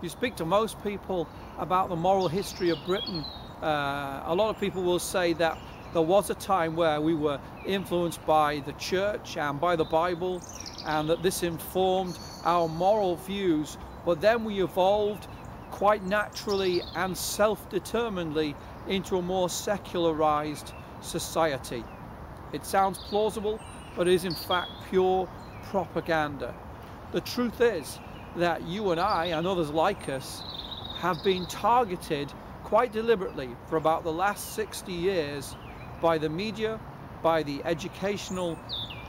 You speak to most people about the moral history of Britain, a lot of people will say that there was a time where we were influenced by the church and by the Bible, and that this informed our moral views, but then we evolved quite naturally and self-determinedly into a more secularized society. It sounds plausible, but is in fact pure propaganda. The truth is that you and I, and others like us, have been targeted quite deliberately for about the last 60 years by the media, by the educational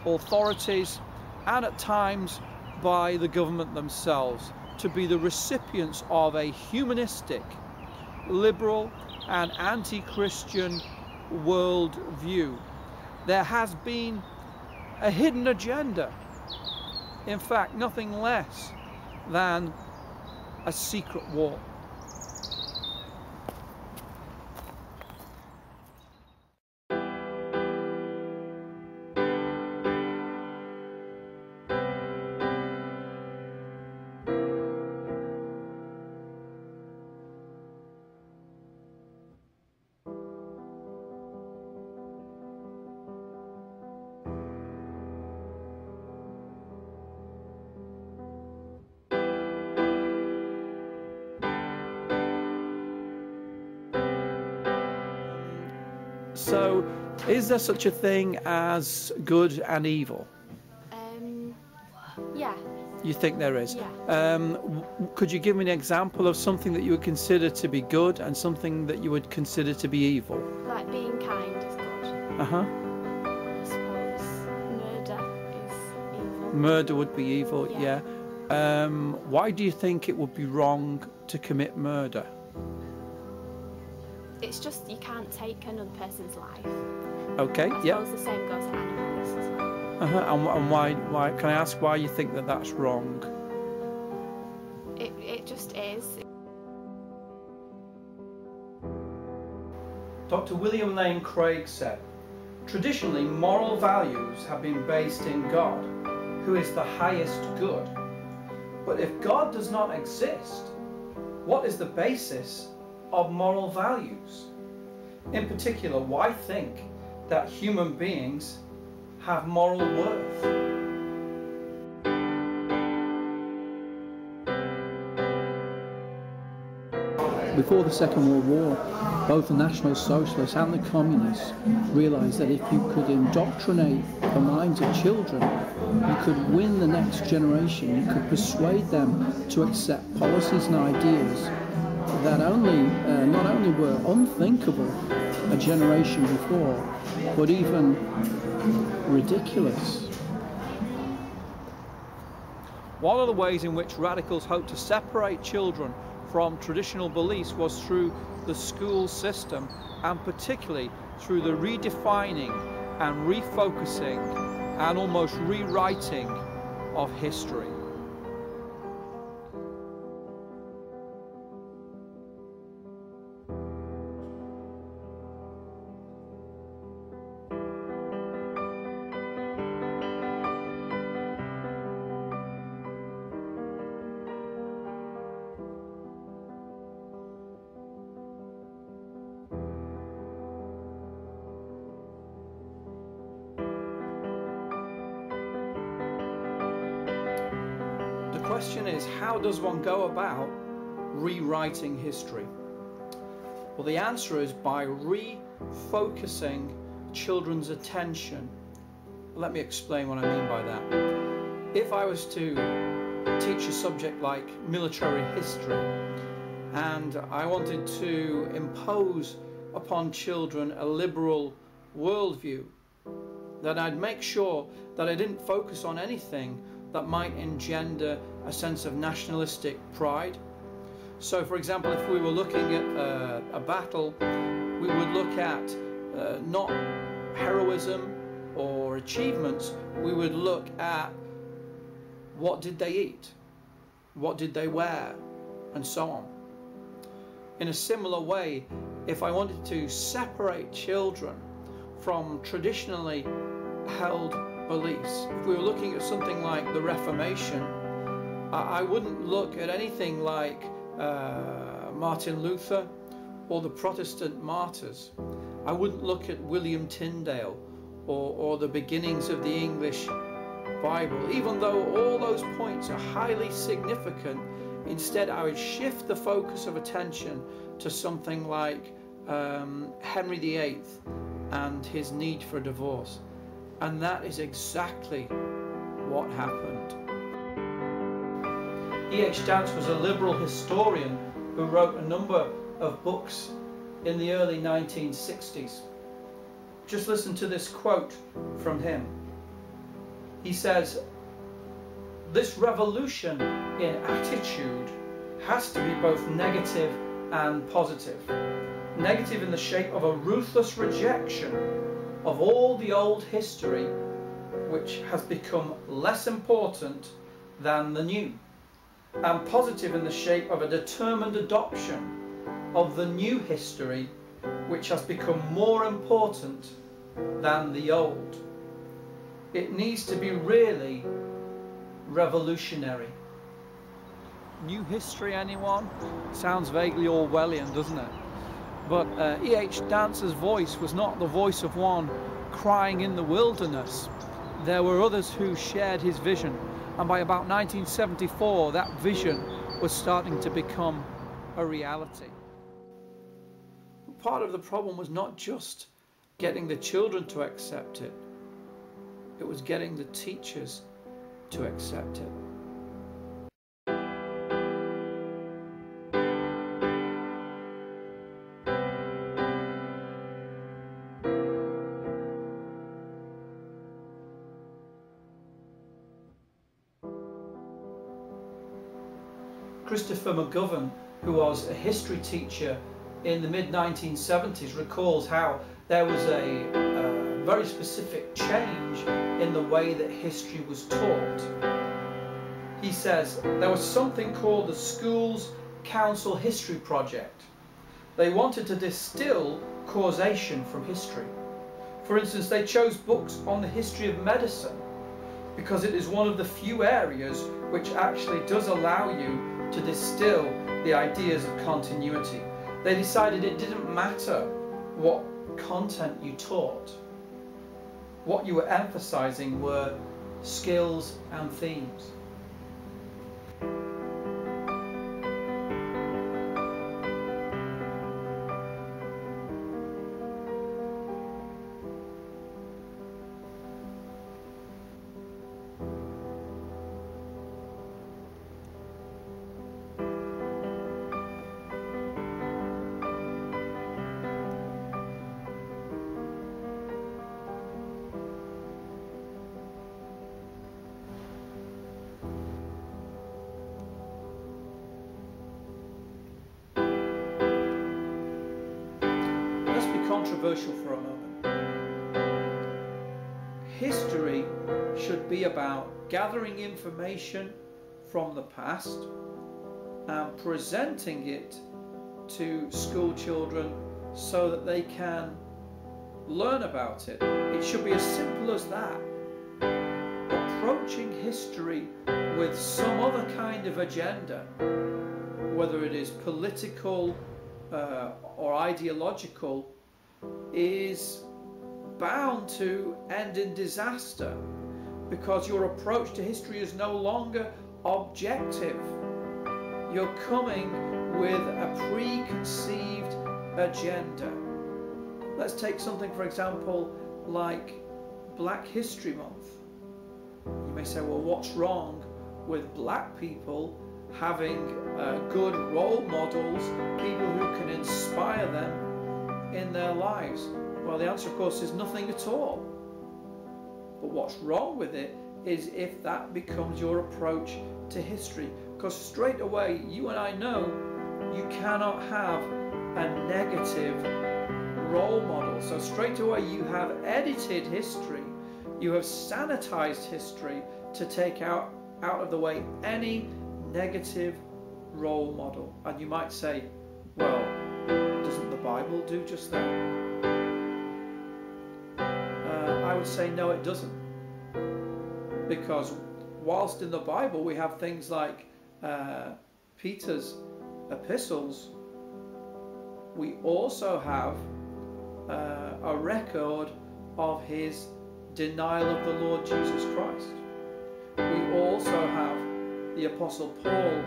authorities, and at times by the government themselves, to be the recipients of a humanistic, liberal and anti-Christian world view. There has been a hidden agenda, in fact nothing less than a secret war. So, is there such a thing as good and evil? Yeah. You think there is? Yeah. Could you give me an example of something that you would consider to be good and something that you would consider to be evil? Like being kind is good. Uh-huh. I suppose murder is evil. Murder would be evil, Yeah. yeah. Why do you think it would be wrong to commit murder? It's just you can't take another person's life. Okay, I yeah. suppose the same goes for animals as well. Uh-huh. And why? Can I ask why you think that that's wrong? It just is. Dr. William Lane Craig said, "Traditionally, moral values have been based in God, who is the highest good. But if God does not exist, what is the basis of moral values? In particular, why think that human beings have moral worth?" Before the Second World War, both the National Socialists and the Communists realised that if you could indoctrinate the minds of children, you could win the next generation. You could persuade them to accept policies and ideas that not only were unthinkable a generation before, but even ridiculous. One of the ways in which radicals hoped to separate children from traditional beliefs was through the school system, and particularly through the redefining and refocusing and almost rewriting of history. The question is, how does one go about rewriting history? Well, the answer is by refocusing children's attention. Let me explain what I mean by that. If I was to teach a subject like military history, and I wanted to impose upon children a liberal worldview, then I'd make sure that I didn't focus on anything that might engender a sense of nationalistic pride. So, for example, if we were looking at a battle, we would look at not heroism or achievements, we would look at what did they eat, what did they wear, and so on. In a similar way, if I wanted to separate children from traditionally held beliefs, if we were looking at something like the Reformation, I wouldn't look at anything like Martin Luther or the Protestant martyrs. I wouldn't look at William Tyndale or the beginnings of the English Bible, even though all those points are highly significant. Instead, I would shift the focus of attention to something like Henry VIII and his need for a divorce. And that is exactly what happened. E.H. Dance was a liberal historian who wrote a number of books in the early 1960s. Just listen to this quote from him. He says, "This revolution in attitude has to be both negative and positive. Negative in the shape of a ruthless rejection of all the old history which has become less important than the new, and positive in the shape of a determined adoption of the new history which has become more important than the old. It needs to be really revolutionary." New history, anyone? Sounds vaguely Orwellian, doesn't it? But E.H. Dance's voice was not the voice of one crying in the wilderness. There were others who shared his vision, and by about 1974 that vision was starting to become a reality. Part of the problem was not just getting the children to accept it, it was getting the teachers to accept it. Christopher McGovern, who was a history teacher in the mid-1970s, recalls how there was a very specific change in the way that history was taught. He says, there was something called the Schools Council History Project. They wanted to distill causation from history. For instance, they chose books on the history of medicine because it is one of the few areas which actually does allow you to distill the ideas of continuity. They decided it didn't matter what content you taught. What you were emphasizing were skills and themes. Controversial for a moment. History should be about gathering information from the past and presenting it to school children so that they can learn about it. It should be as simple as that. Approaching history with some other kind of agenda, whether it is political or ideological, is bound to end in disaster, because your approach to history is no longer objective. You're coming with a preconceived agenda. Let's take something, for example, like Black History Month. You may say, well, what's wrong with black people having good role models, people who can inspire them in their lives? Well, the answer, of course, is nothing at all. But what's wrong with it is if that becomes your approach to history, because straight away you and I know you cannot have a negative role model. So straight away you have edited history, you have sanitized history to take out of the way any negative role model. And you might say, well, doesn't the Bible do just that? I would say no, it doesn't. Because whilst in the Bible we have things like Peter's epistles, we also have a record of his denial of the Lord Jesus Christ. We also have the Apostle Paul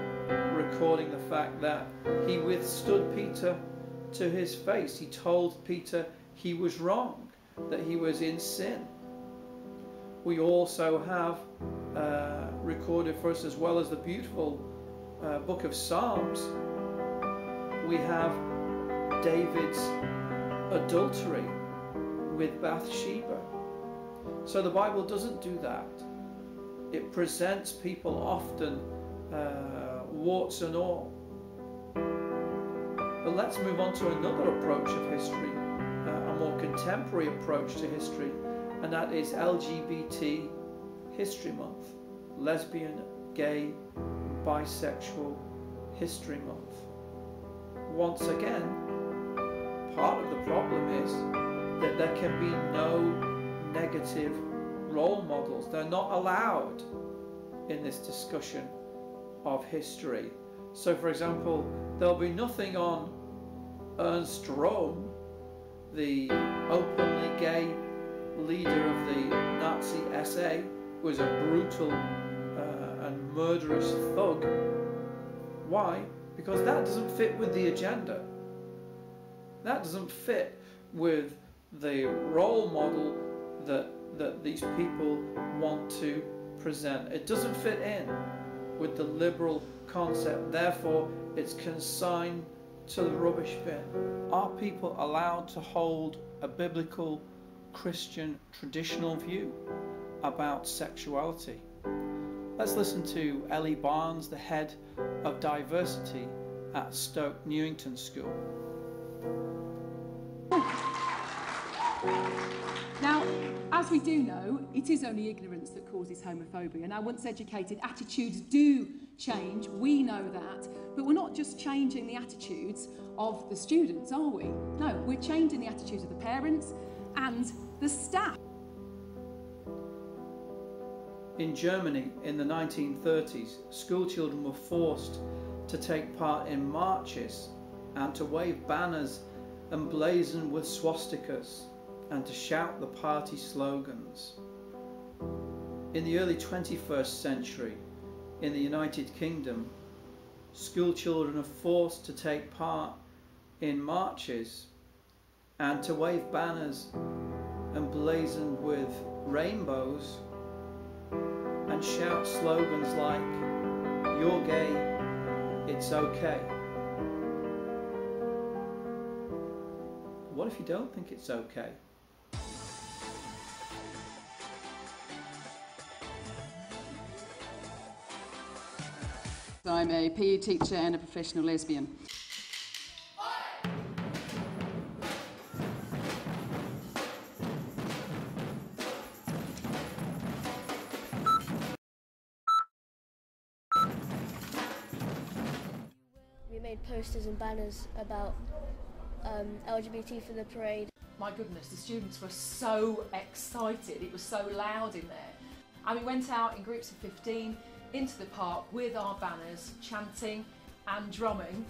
recording the fact that he withstood Peter to his face. He told Peter he was wrong, that he was in sin. We also have recorded for us, as well as the beautiful book of Psalms, we have David's adultery with Bathsheba. So the Bible doesn't do that. It presents people often warts and all. But let's move on to another approach of history, a more contemporary approach to history, and that is LGBT History Month, Lesbian, Gay, Bisexual History Month. Once again, part of the problem is that there can be no negative role models. They're not allowed in this discussion of history. So, for example, there'll be nothing on Ernst Röhm, the openly gay leader of the Nazi SA, who was a brutal and murderous thug. Why? Because that doesn't fit with the agenda. That doesn't fit with the role model that these people want to present. It doesn't fit in with the liberal concept. Therefore, it's consigned to the rubbish bin. Are people allowed to hold a biblical, Christian, traditional view about sexuality? Let's listen to Ellie Barnes, the head of diversity at Stoke Newington School. Now, as we do know, it is only ignorance that causes homophobia. Now, once educated, attitudes do change, we know that, but we're not just changing the attitudes of the students, are we? No, we're changing the attitudes of the parents and the staff. In Germany, in the 1930s, school children were forced to take part in marches and to wave banners emblazoned with swastikas and to shout the party slogans. In the early 21st century, in the United Kingdom, school children are forced to take part in marches and to wave banners emblazoned with rainbows and shout slogans like, "You're gay, it's okay." What if you don't think it's okay? I'm a PE teacher and a professional lesbian. We made posters and banners about LGBT for the parade. My goodness, the students were so excited, it was so loud in there. And we went out in groups of 15 into the park with our banners, chanting and drumming.